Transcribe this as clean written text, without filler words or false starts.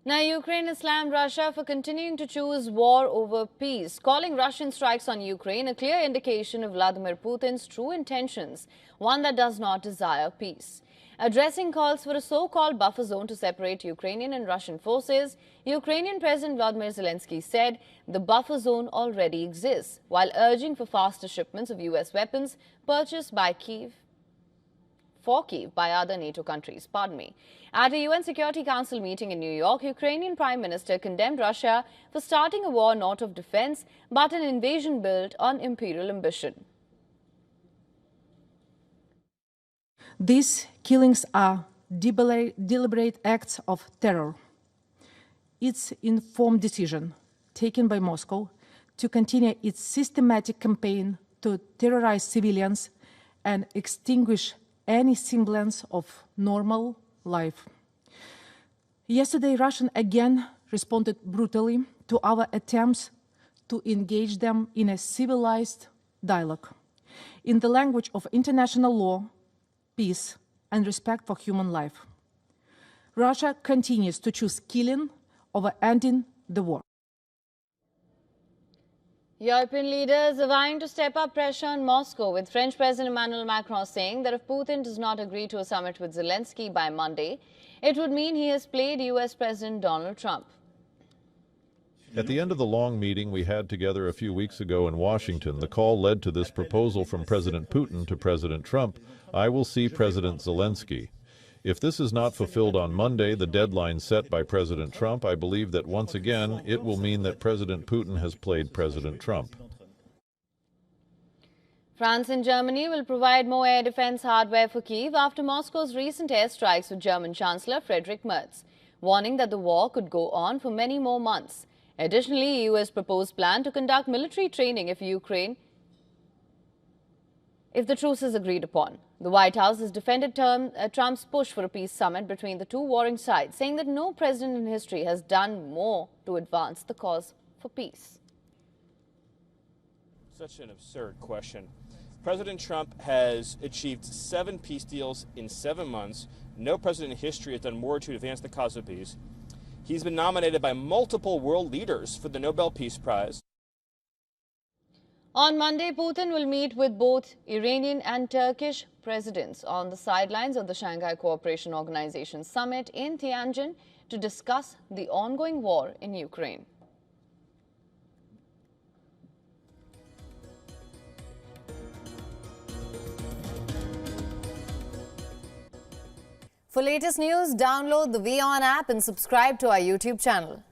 Now, Ukraine has slammed Russia for continuing to choose war over peace, calling Russian strikes on Ukraine a clear indication of Vladimir Putin's true intentions, one that does not desire peace. Addressing calls for a so-called buffer zone to separate Ukrainian and Russian forces, Ukrainian President Vladimir Zelensky said the buffer zone already exists, while urging for faster shipments of U.S. weapons purchased by Kyiv by other NATO countries. At a UN Security Council meeting in New York, Ukrainian Prime Minister condemned Russia for starting a war not of defense, but an invasion built on imperial ambition. These killings are deliberate acts of terror. It's an informed decision taken by Moscow to continue its systematic campaign to terrorize civilians and extinguish any semblance of normal life. Yesterday, Russia again responded brutally to our attempts to engage them in a civilized dialogue, in the language of international law, peace, and respect for human life. Russia continues to choose killing over ending the war. European leaders are vying to step up pressure on Moscow, with French President Emmanuel Macron saying that if Putin does not agree to a summit with Zelensky by Monday, it would mean he has played US President Donald Trump. At the end of the long meeting we had together a few weeks ago in Washington, the call led to this proposal from President Putin to President Trump: I will see President Zelensky. If this is not fulfilled on Monday, the deadline set by President Trump, I believe that once again it will mean that President Putin has played President Trump. France and Germany will provide more air defense hardware for Kyiv after Moscow's recent airstrikes with German Chancellor Friedrich Merz, warning that the war could go on for many more months. Additionally, EU's proposed plan to conduct military training if the truce is agreed upon. The White House has defended Trump's push for a peace summit between the two warring sides, saying that no president in history has done more to advance the cause for peace. Such an absurd question. President Trump has achieved 7 peace deals in 7 months. No president in history has done more to advance the cause of peace. He's been nominated by multiple world leaders for the Nobel Peace Prize. On Monday, Putin will meet with both Iranian and Turkish presidents on the sidelines of the Shanghai Cooperation Organization summit in Tianjin to discuss the ongoing war in Ukraine. For latest news, download the WION app and subscribe to our YouTube channel.